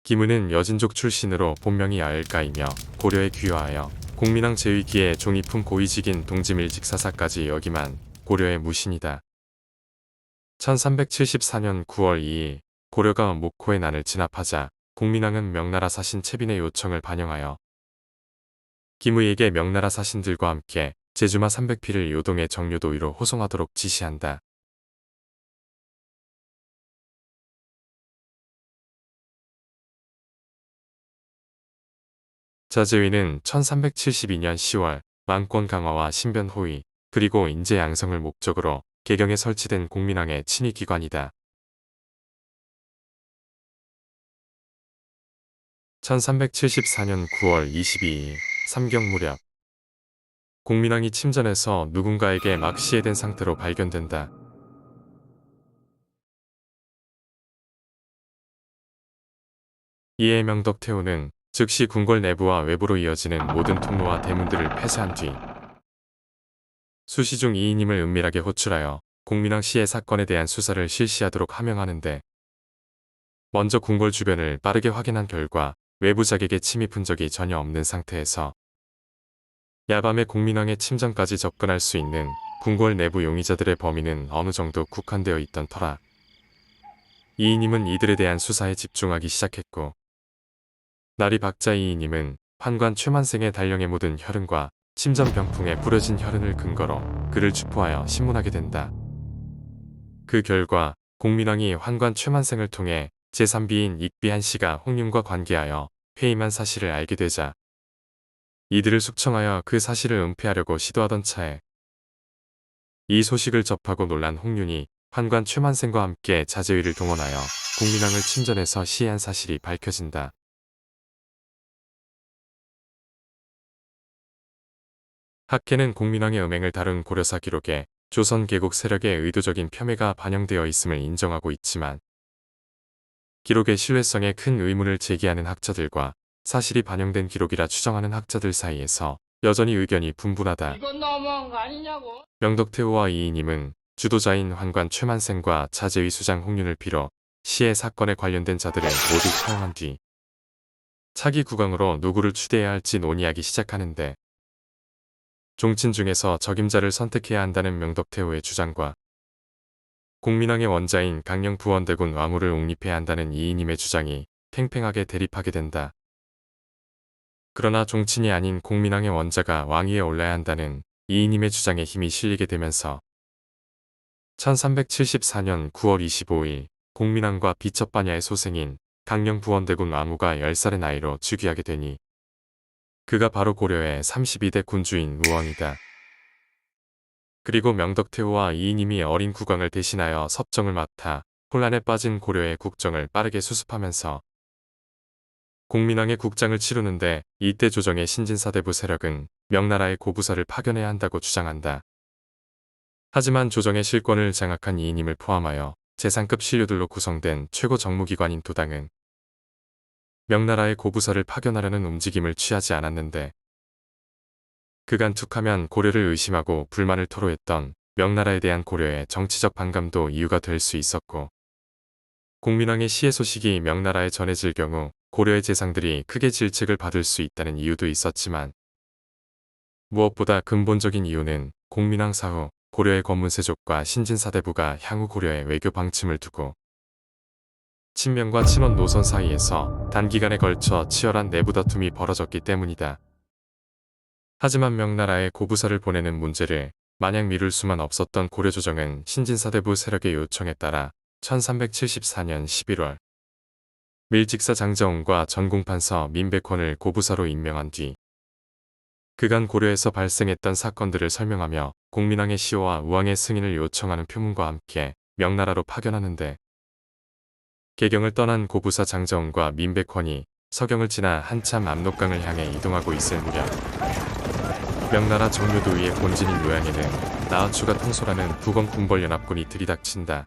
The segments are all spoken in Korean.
김은은 여진족 출신으로 본명이 야을가이며 고려에 귀화하여 공민왕 제위기에 종이품 고위직인 동지밀직사사까지 역임한 고려의 무신이다. 1374년 9월 2일 고려가 목호의 난을 진압하자 공민왕은 명나라 사신 채빈의 요청을 반영하여 김의에게 명나라 사신들과 함께 제주마 300피를 요동의 정료도 위로 호송하도록 지시한다. 자제위는 1372년 10월 왕권 강화와 신변 호위 그리고 인재 양성을 목적으로 개경에 설치된 공민왕의 친위기관이다. 1374년 9월 22일 삼경 무렵 공민왕이 침전해서 누군가에게 막 시해된 상태로 발견된다. 이에 명덕태후는 즉시 궁궐 내부와 외부로 이어지는 모든 통로와 대문들을 폐쇄한 뒤 수시 중 이인임을 은밀하게 호출하여 공민왕 시해 사건에 대한 수사를 실시하도록 하명하는데 먼저 궁궐 주변을 빠르게 확인한 결과 외부 자객의 침입 흔적이 전혀 없는 상태에서 야밤에 공민왕의 침전까지 접근할 수 있는 궁궐 내부 용의자들의 범위는 어느 정도 국한되어 있던 터라 이인임은 이들에 대한 수사에 집중하기 시작했고 날이 밝자 이인임은 판관 최만생의 달령에 묻은 혈흔과 침전 병풍에 뿌려진 혈흔을 근거로 그를 추포하여 신문하게 된다. 그 결과 공민왕이 환관 최만생을 통해 제3비인 익비한 씨가 홍윤과 관계하여 회임한 사실을 알게 되자 이들을 숙청하여 그 사실을 은폐하려고 시도하던 차에 이 소식을 접하고 놀란 홍윤이 환관 최만생과 함께 자제위를 동원하여 공민왕을 침전해서 시해한 사실이 밝혀진다. 학계는 공민왕의 음행을 다룬 고려사 기록에 조선 개국 세력의 의도적인 폄훼가 반영되어 있음을 인정하고 있지만 기록의 신뢰성에 큰 의문을 제기하는 학자들과 사실이 반영된 기록이라 추정하는 학자들 사이에서 여전히 의견이 분분하다. 이건 너무한 거 아니냐고. 명덕태후와 이인임은 주도자인 환관 최만생과 자제위 수장 홍윤을 비롯 시해 사건에 관련된 자들을 모두 처형한 뒤 차기 국왕으로 누구를 추대해야 할지 논의하기 시작하는데 종친 중에서 적임자를 선택해야 한다는 명덕태후의 주장과 공민왕의 원자인 강령 부원대군 왕후를 옹립해야 한다는 이인임의 주장이 팽팽하게 대립하게 된다. 그러나 종친이 아닌 공민왕의 원자가 왕위에 올라야 한다는 이인임의 주장에 힘이 실리게 되면서 1374년 9월 25일 공민왕과 비첩반야의 소생인 강령 부원대군 왕후가 10살의 나이로 즉위하게 되니 그가 바로 고려의 32대 군주인 우왕이다. 그리고 명덕태후와 이인임이 어린 국왕을 대신하여 섭정을 맡아 혼란에 빠진 고려의 국정을 빠르게 수습하면서 공민왕의 국장을 치르는데 이때 조정의 신진사대부 세력은 명나라의 고부사를 파견해야 한다고 주장한다. 하지만 조정의 실권을 장악한 이인임을 포함하여 재상급 신료들로 구성된 최고 정무기관인 도당은 명나라의 고부사를 파견하려는 움직임을 취하지 않았는데 그간 툭하면 고려를 의심하고 불만을 토로했던 명나라에 대한 고려의 정치적 반감도 이유가 될 수 있었고 공민왕의 시해 소식이 명나라에 전해질 경우 고려의 재상들이 크게 질책을 받을 수 있다는 이유도 있었지만 무엇보다 근본적인 이유는 공민왕 사후 고려의 권문세족과 신진사대부가 향후 고려의 외교 방침을 두고 친명과 친원 노선 사이에서 단기간에 걸쳐 치열한 내부 다툼이 벌어졌기 때문이다. 하지만 명나라에 고부사를 보내는 문제를 마냥 미룰 수만 없었던 고려조정은 신진사대부 세력의 요청에 따라 1374년 11월 밀직사 장정훈과 전공판서 민백헌을 고부사로 임명한 뒤 그간 고려에서 발생했던 사건들을 설명하며 공민왕의 시호와 우왕의 승인을 요청하는 표문과 함께 명나라로 파견하는데 개경을 떠난 고부사 장정훈과 민백헌이 서경을 지나 한참 압록강을 향해 이동하고 있을 무렵 명나라 정료도위의 본진인 요양에는 나하추가 통솔하는 북원 군벌연합군이 들이닥친다.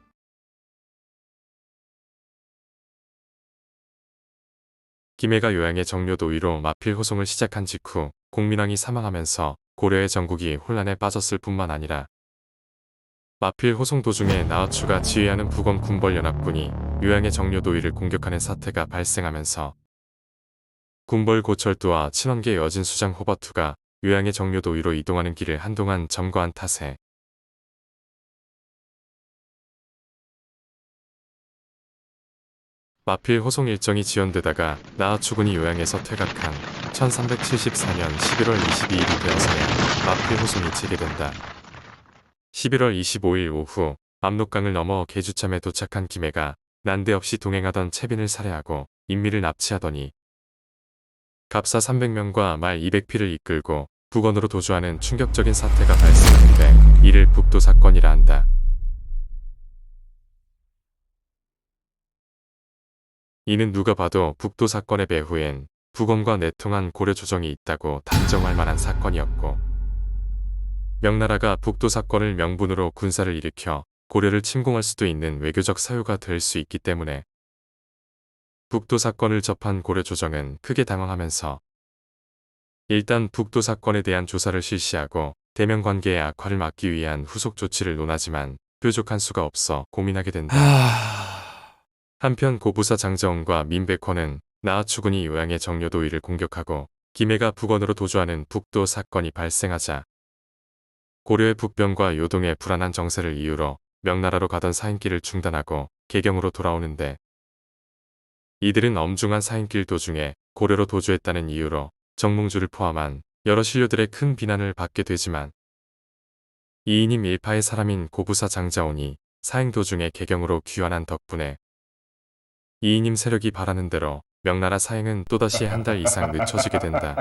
김해가 요양의 정료도위로 마필 호송을 시작한 직후 공민왕이 사망하면서 고려의 전국이 혼란에 빠졌을 뿐만 아니라 마필 호송 도중에 나아추가 지휘하는 북원 군벌연합군이 요양의 정료도의를 공격하는 사태가 발생하면서 군벌 고철도와 친원계 여진수장 호버투가 요양의 정료도의로 이동하는 길을 한동안 점거한 탓에 마필 호송 일정이 지연되다가 나아추군이 요양에서 퇴각한 1374년 11월 22일이 되어서야 마필 호송이 재개된다. 11월 25일 오후 압록강을 넘어 계주참에 도착한 김해가 난데없이 동행하던 채빈을 살해하고 인미를 납치하더니 갑사 300명과 말 200피를 이끌고 북원으로 도주하는 충격적인 사태가 발생하는데 이를 북도 사건이라 한다. 이는 누가 봐도 북도 사건의 배후엔 북원과 내통한 고려 조정이 있다고 단정할 만한 사건이었고 명나라가 북도 사건을 명분으로 군사를 일으켜 고려를 침공할 수도 있는 외교적 사유가 될 수 있기 때문에 북도 사건을 접한 고려 조정은 크게 당황하면서 일단 북도 사건에 대한 조사를 실시하고 대면 관계의 악화를 막기 위한 후속 조치를 논하지만 뾰족한 수가 없어 고민하게 된다. 한편 고부사 장정원과 민백헌은 나아추군이 요양의 정료도의를 공격하고 김해가 북원으로 도주하는 북도 사건이 발생하자 고려의 북병과 요동의 불안한 정세를 이유로 명나라로 가던 사행길을 중단하고 개경으로 돌아오는데 이들은 엄중한 사행길 도중에 고려로 도주했다는 이유로 정몽주를 포함한 여러 신료들의 큰 비난을 받게 되지만 이인임 일파의 사람인 고부사 장자온이 사행 도중에 개경으로 귀환한 덕분에 이인임 세력이 바라는 대로 명나라 사행은 또다시 한 달 이상 늦춰지게 된다.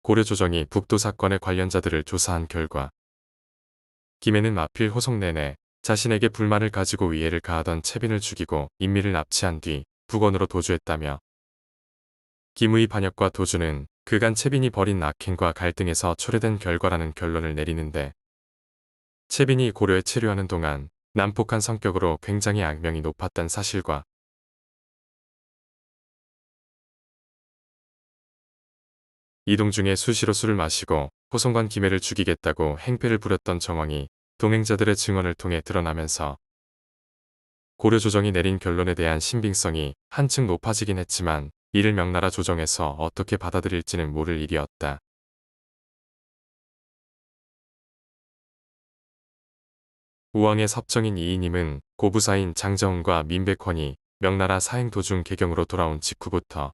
고려 조정이 북도 사건의 관련자들을 조사한 결과 김해는 마필 호송 내내 자신에게 불만을 가지고 위해를 가하던 채빈을 죽이고 인미를 납치한 뒤 북원으로 도주했다며 김의 반역과 도주는 그간 채빈이 벌인 악행과 갈등에서 초래된 결과라는 결론을 내리는데 채빈이 고려에 체류하는 동안 난폭한 성격으로 굉장히 악명이 높았다는 사실과 이동 중에 수시로 술을 마시고 호송관 김해를 죽이겠다고 행패를 부렸던 정황이 동행자들의 증언을 통해 드러나면서 고려 조정이 내린 결론에 대한 신빙성이 한층 높아지긴 했지만 이를 명나라 조정에서 어떻게 받아들일지는 모를 일이었다. 우왕의 섭정인 이인임은 고부사인 장정원과 민백헌이 명나라 사행 도중 개경으로 돌아온 직후부터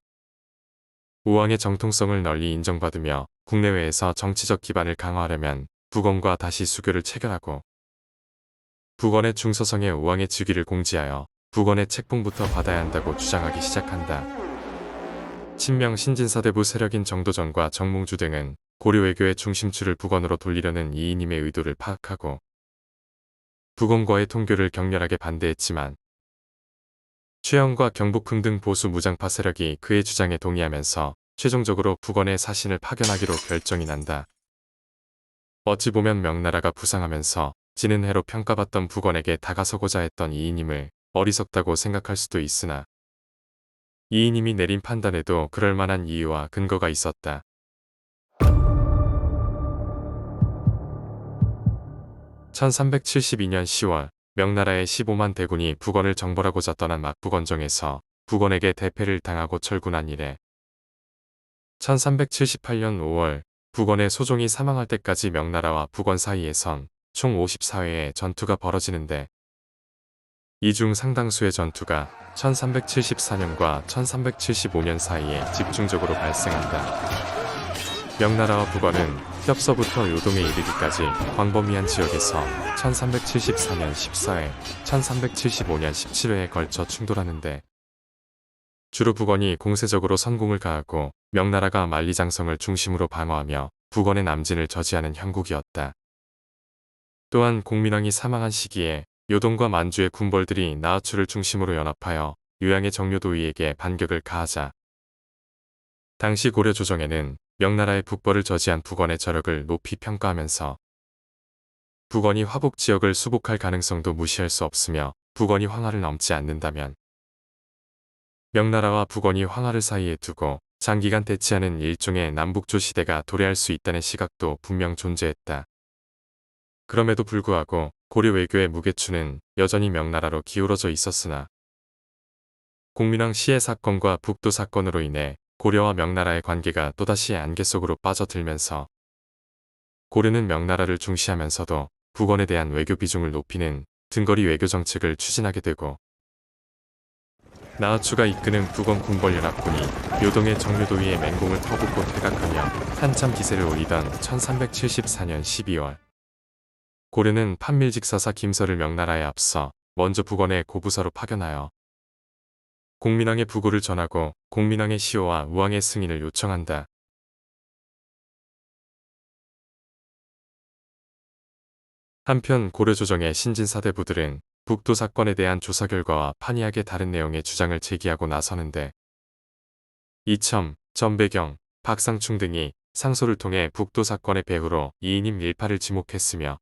우왕의 정통성을 널리 인정받으며 국내외에서 정치적 기반을 강화하려면 북원과 다시 수교를 체결하고 북원의 중서성에 우왕의 즉위를 공지하여 북원의 책봉부터 받아야 한다고 주장하기 시작한다. 친명 신진사대부 세력인 정도전과 정몽주 등은 고려 외교의 중심추를 북원으로 돌리려는 이인임의 의도를 파악하고 북원과의 통교를 격렬하게 반대했지만 최영과 경복흥 등 보수 무장파 세력이 그의 주장에 동의하면서 최종적으로 북원의 사신을 파견하기로 결정이 난다. 어찌 보면 명나라가 부상하면서 지는 해로 평가받던 북원에게 다가서고자 했던 이인임을 어리석다고 생각할 수도 있으나 이인임이 내린 판단에도 그럴 만한 이유와 근거가 있었다. 1372년 10월 명나라의 15만 대군이 북원을 정벌하고자 떠난 막북원정에서 북원에게 대패를 당하고 철군한 이래 1378년 5월 북원의 소종이 사망할 때까지 명나라와 북원 사이에선 총 54회의 전투가 벌어지는데 이 중 상당수의 전투가 1374년과 1375년 사이에 집중적으로 발생한다. 명나라와 북원은 협서부터 요동에 이르기까지 광범위한 지역에서 1374년 14회, 1375년 17회에 걸쳐 충돌하는데 주로 북원이 공세적으로 선공을 가하고 명나라가 만리장성을 중심으로 방어하며 북원의 남진을 저지하는 형국이었다. 또한 공민왕이 사망한 시기에 요동과 만주의 군벌들이 나아추를 중심으로 연합하여 요양의 정료도의에게 반격을 가하자 당시 고려 조정에는 명나라의 북벌을 저지한 북원의 저력을 높이 평가하면서 북원이 화북 지역을 수복할 가능성도 무시할 수 없으며 북원이 황하를 넘지 않는다면 명나라와 북원이 황하를 사이에 두고 장기간 대치하는 일종의 남북조 시대가 도래할 수 있다는 시각도 분명 존재했다. 그럼에도 불구하고 고려 외교의 무게추는 여전히 명나라로 기울어져 있었으나 공민왕 시해 사건과 북도 사건으로 인해 고려와 명나라의 관계가 또다시 안개 속으로 빠져들면서 고려는 명나라를 중시하면서도 북원에 대한 외교 비중을 높이는 등거리 외교 정책을 추진하게 되고 나아추가 이끄는 북원 군벌연합군이 요동의 정류도위의 맹공을 터붓고 퇴각하며 한참 기세를 올리던 1374년 12월 고려는 판밀직사사 김서를 명나라에 앞서 먼저 북원에 고부사로 파견하여 공민왕의 부고를 전하고 공민왕의 시호와 우왕의 승인을 요청한다. 한편 고려조정의 신진사대부들은 북도 사건에 대한 조사 결과와 판이하게 다른 내용의 주장을 제기하고 나서는데 이첨, 전배경, 박상충 등이 상소를 통해 북도 사건의 배후로 이인임 일파를 지목했으며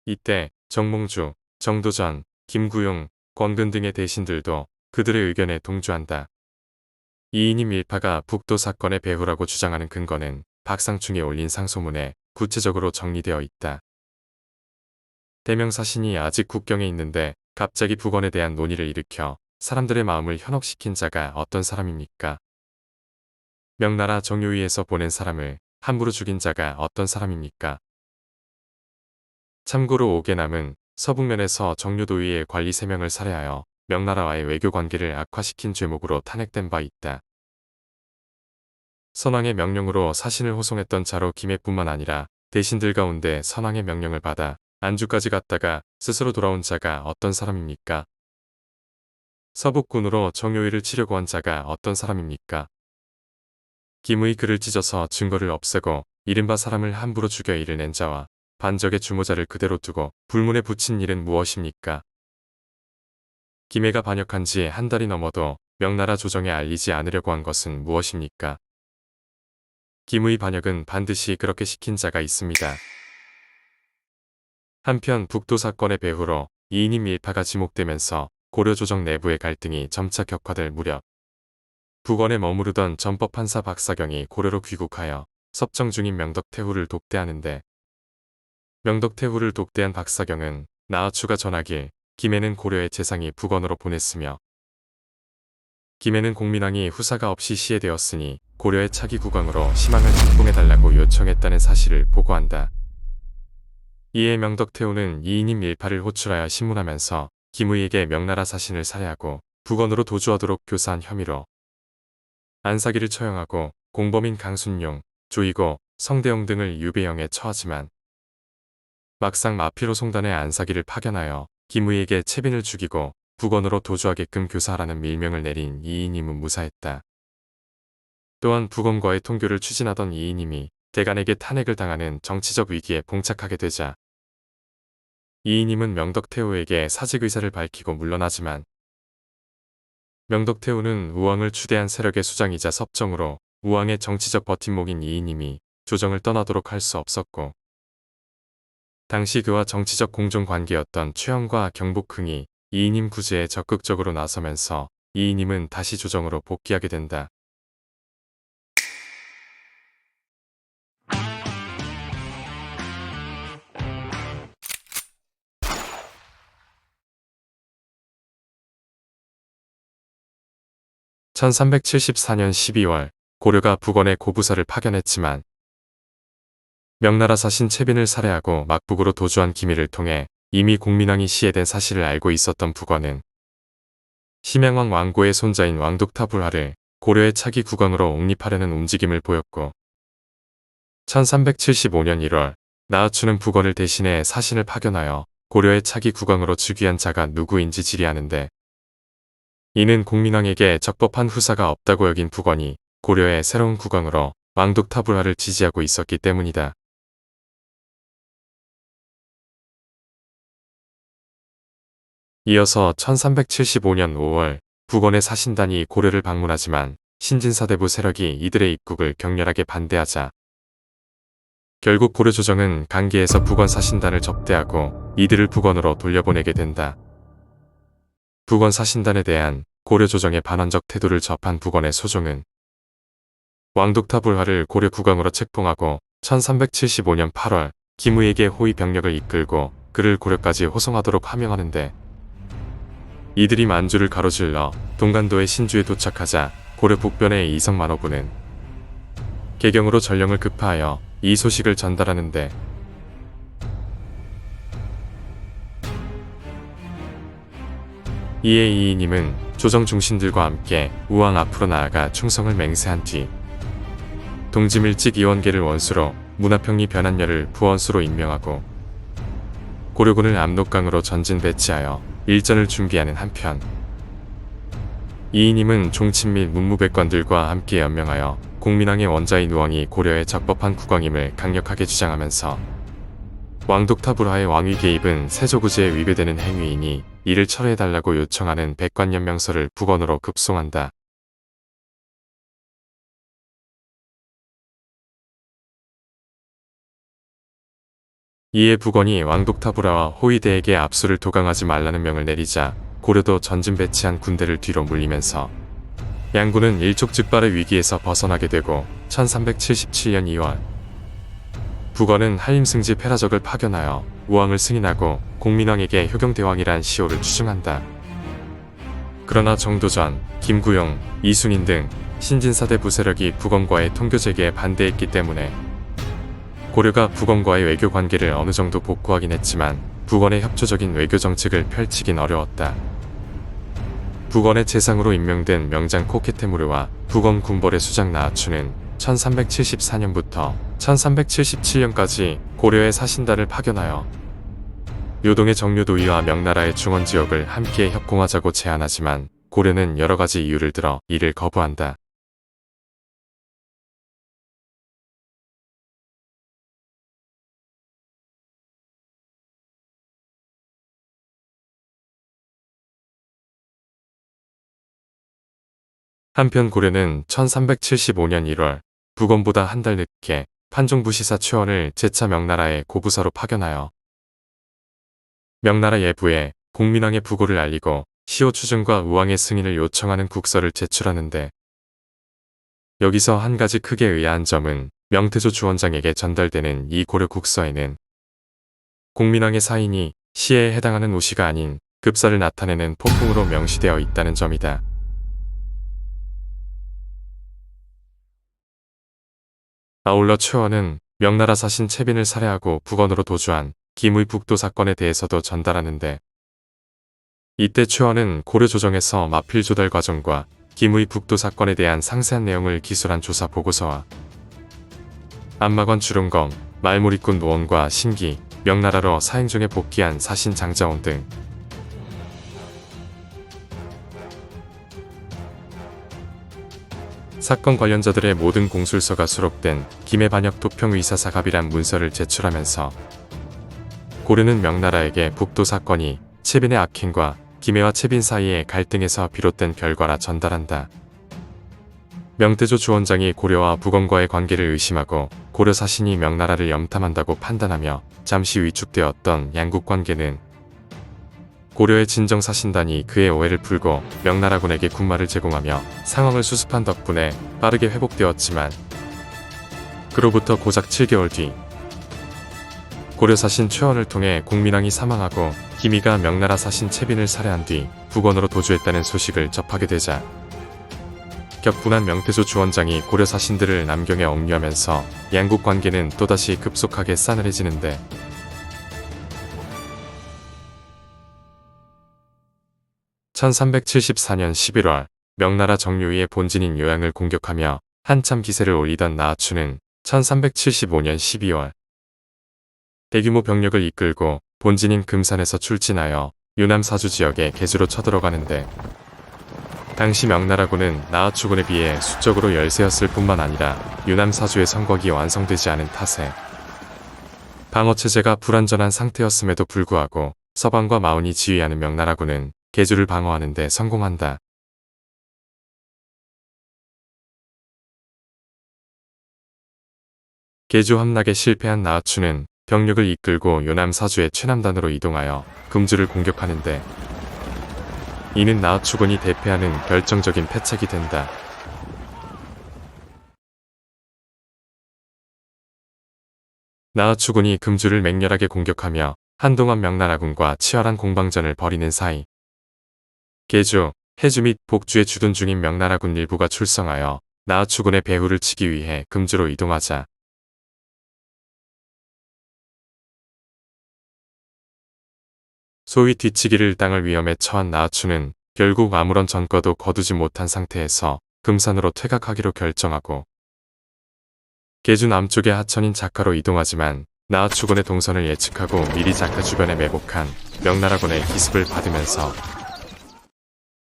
이때 정몽주, 정도전, 김구용, 권근 등의 대신들도 그들의 의견에 동조한다. 이인임 일파가 북도 사건의 배후라고 주장하는 근거는 박상충이 올린 상소문에 구체적으로 정리되어 있다. 대명사신이 아직 국경에 있는데 갑자기 북원에 대한 논의를 일으켜 사람들의 마음을 현혹시킨 자가 어떤 사람입니까? 명나라 정요위에서 보낸 사람을 함부로 죽인 자가 어떤 사람입니까? 참고로 오개남은 서북면에서 정류도위의 관리 3명을 살해하여 명나라와의 외교 관계를 악화시킨 죄목으로 탄핵된 바 있다. 선왕의 명령으로 사신을 호송했던 자로 김해뿐만 아니라 대신들 가운데 선왕의 명령을 받아 안주까지 갔다가 스스로 돌아온 자가 어떤 사람입니까? 서북군으로 정요위를 치려고 한 자가 어떤 사람입니까? 김의 글을 찢어서 증거를 없애고 이른바 사람을 함부로 죽여 일을 낸 자와 반적의 주모자를 그대로 두고 불문에 붙인 일은 무엇입니까? 김해가 반역한 지 한 달이 넘어도 명나라 조정에 알리지 않으려고 한 것은 무엇입니까? 김의 반역은 반드시 그렇게 시킨 자가 있습니다. 한편 북도 사건의 배후로 이인임 일파가 지목되면서 고려조정 내부의 갈등이 점차 격화될 무렵 북원에 머무르던 전법판사 박사경이 고려로 귀국하여 섭정 중인 명덕태후를 독대하는데 명덕태후를 독대한 박사경은 나아추가 전하길 김해는 고려의 재상이 북원으로 보냈으며 김해는 공민왕이 후사가 없이 시해되었으니 고려의 차기 국왕으로 시망을 작동해달라고 요청했다는 사실을 보고한다. 이에 명덕태후는 이인임 일파를 호출하여 신문하면서 김의에게 명나라 사신을 살해하고 북원으로 도주하도록 교사한 혐의로 안사기를 처형하고 공범인 강순용, 조이고, 성대영 등을 유배형에 처하지만 막상 마피로 송단에 안사기를 파견하여 김의에게 채빈을 죽이고 북원으로 도주하게끔 교사하라는 밀명을 내린 이인임은 무사했다. 또한 북원과의 통교를 추진하던 이인임이 대간에게 탄핵을 당하는 정치적 위기에 봉착하게 되자 이인임은 명덕태후에게 사직 의사를 밝히고 물러나지만 명덕태후는 우왕을 추대한 세력의 수장이자 섭정으로 우왕의 정치적 버팀목인 이인임이 조정을 떠나도록 할 수 없었고 당시 그와 정치적 공존관계였던 최영과 경복흥이 이인임 구제에 적극적으로 나서면서 이인임은 다시 조정으로 복귀하게 된다. (1374년 12월) 고려가 북원에 고부사를 파견했지만 명나라 사신 채빈을 살해하고 막북으로 도주한 기밀을 통해 이미 공민왕이 시해된 사실을 알고 있었던 북원은 심양왕 왕고의 손자인 왕독타불하를 고려의 차기 국왕으로 옹립하려는 움직임을 보였고 1375년 1월 나아추는 북원을 대신해 사신을 파견하여 고려의 차기 국왕으로 즉위한 자가 누구인지 질의하는데 이는 공민왕에게 적법한 후사가 없다고 여긴 북원이 고려의 새로운 국왕으로 왕독타불하를 지지하고 있었기 때문이다. 이어서 1375년 5월 북원의 사신단이 고려를 방문하지만 신진사대부 세력이 이들의 입국을 격렬하게 반대하자 결국 고려조정은 강계에서 북원 사신단을 접대하고 이들을 북원으로 돌려보내게 된다. 북원 사신단에 대한 고려조정의 반환적 태도를 접한 북원의 소종은 왕독타불화를 고려 국왕으로 책봉하고 1375년 8월 기무에게 호위 병력을 이끌고 그를 고려까지 호송하도록 하명하는데, 이들이 만주를 가로질러 동간도의 신주에 도착하자 고려 북변의 이성만호군은 개경으로 전령을 급파하여 이 소식을 전달하는데, 이에 이이님은 조정 중신들과 함께 우왕 앞으로 나아가 충성을 맹세한 뒤 동지밀직 이원계를 원수로 문화평리 변한열을 부원수로 임명하고 고려군을 압록강으로 전진 배치하여 일전을 준비하는 한편, 이이님은 종친 및 문무백관들과 함께 연명하여 공민왕의 원자인 우왕이 고려의 적법한 국왕임을 강력하게 주장하면서 왕독타불화의 왕위 개입은 세조구제에 위배되는 행위이니 이를 철회해달라고 요청하는 백관연명서를 북원으로 급송한다. 이에 북원이 왕독타불화와 호위대에게 압수를 도강하지 말라는 명을 내리자 고려도 전진 배치한 군대를 뒤로 물리면서 양군은 일촉즉발의 위기에서 벗어나게 되고 1377년 2월 북원은 한림승지 페라적을 파견하여 우왕을 승인하고 공민왕에게 효경대왕이란 시호를 추증한다. 그러나 정도전, 김구용, 이순인 등 신진사대 부세력이 북원과의 통교제계에 반대했기 때문에 고려가 북원과의 외교 관계를 어느 정도 복구하긴 했지만 북원의 협조적인 외교 정책을 펼치긴 어려웠다. 북원의 재상으로 임명된 명장 코케테무르와 북원 군벌의 수장 나아추는 1374년부터 1377년까지 고려의 사신단을 파견하여 요동의 정료도의와 명나라의 중원지역을 함께 협공하자고 제안하지만 고려는 여러가지 이유를 들어 이를 거부한다. 한편 고려는 1375년 1월 북원보다 한 달 늦게 판종부시사 최원을 재차 명나라의 고부사로 파견하여 명나라 예부에 공민왕의 부고를 알리고 시호 추증과 우왕의 승인을 요청하는 국서를 제출하는데, 여기서 한 가지 크게 의아한 점은 명태조 주원장에게 전달되는 이 고려 국서에는 공민왕의 사인이 시에 해당하는 우시가 아닌 급사를 나타내는 폭풍으로 명시되어 있다는 점이다. 아울러 최원은 명나라 사신 채빈을 살해하고 북원으로 도주한 김의 북도 사건에 대해서도 전달하는데, 이때 최원은 고려 조정에서 마필 조달 과정과 김의 북도 사건에 대한 상세한 내용을 기술한 조사 보고서와 안마관 주릉검, 말무리꾼 노원과 신기, 명나라로 사행 중에 복귀한 사신 장자온 등 사건 관련자들의 모든 공술서가 수록된 김해 반역 도평 의사사갑이란 문서를 제출하면서 고려는 명나라에게 북도 사건이 채빈의 악행과 김해와 채빈 사이의 갈등에서 비롯된 결과라 전달한다. 명태조 주원장이 고려와 북원과의 관계를 의심하고 고려 사신이 명나라를 염탐한다고 판단하며 잠시 위축되었던 양국 관계는 고려의 진정사신단이 그의 오해를 풀고 명나라군에게 군마를 제공하며 상황을 수습한 덕분에 빠르게 회복되었지만, 그로부터 고작 7개월 뒤 고려 사신 최원을 통해 공민왕이 사망하고 기미가 명나라 사신 채빈을 살해한 뒤 북원으로 도주했다는 소식을 접하게 되자 격분한 명태조 주원장이 고려 사신들을 남경에 억류하면서 양국 관계는 또다시 급속하게 싸늘해지는데, 1374년 11월 명나라 정류위의 본진인 요양을 공격하며 한참 기세를 올리던 나아추는 1375년 12월 대규모 병력을 이끌고 본진인 금산에서 출진하여 유남 사주 지역에 개주로 쳐들어가는데, 당시 명나라군은 나아추군에 비해 수적으로 열세였을 뿐만 아니라 유남 사주의 성곽이 완성되지 않은 탓에 방어체제가 불완전한 상태였음에도 불구하고 서방과 마운이 지휘하는 명나라군은 개주를 방어하는 데 성공한다. 개주 함락에 실패한 나아추는 병력을 이끌고 요남 사주의 최남단으로 이동하여 금주를 공격하는데, 이는 나아추군이 대패하는 결정적인 패착이 된다. 나하추군이 금주를 맹렬하게 공격하며 한동안 명나라군과 치열한 공방전을 벌이는 사이 계주, 해주 및 복주에 주둔 중인 명나라군 일부가 출성하여 나하추군의 배후를 치기 위해 금주로 이동하자 소위 뒤치기를 당할 위험에 처한 나하추는 결국 아무런 전과도 거두지 못한 상태에서 금산으로 퇴각하기로 결정하고 계주 남쪽의 하천인 자카로 이동하지만 나하추군의 동선을 예측하고 미리 자카 주변에 매복한 명나라군의 기습을 받으면서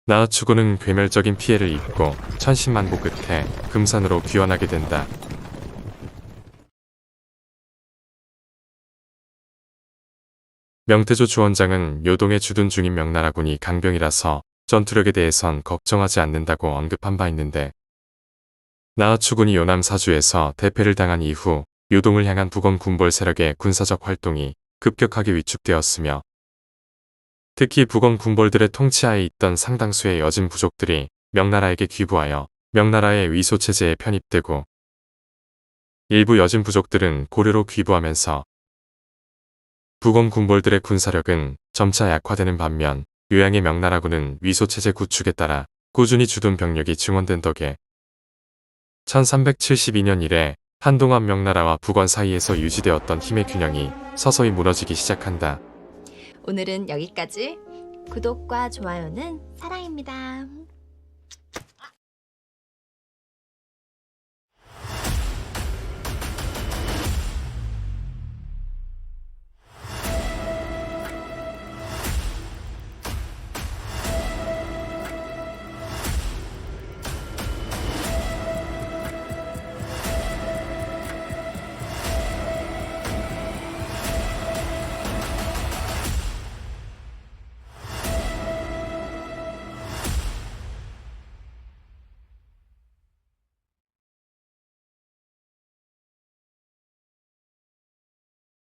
나하추군은 괴멸적인 피해를 입고 천신만고 끝에 금산으로 귀환하게 된다. 명태조 주원장은 요동에 주둔 중인 명나라군이 강병이라서 전투력에 대해선 걱정하지 않는다고 언급한 바 있는데 나하추군이 요남 사주에서 대패를 당한 이후 요동을 향한 북원 군벌 세력의 군사적 활동이 급격하게 위축되었으며 특히 북원 군벌들의 통치하에 있던 상당수의 여진 부족들이 명나라에게 귀부하여 명나라의 위소체제에 편입되고 일부 여진 부족들은 고려로 귀부하면서 북원 군벌들의 군사력은 점차 약화되는 반면 요양의 명나라군은 위소체제 구축에 따라 꾸준히 주둔 병력이 증원된 덕에 1372년 이래 한동안 명나라와 북원 사이에서 유지되었던 힘의 균형이 서서히 무너지기 시작한다. 오늘은 여기까지. 구독과 좋아요는 사랑입니다.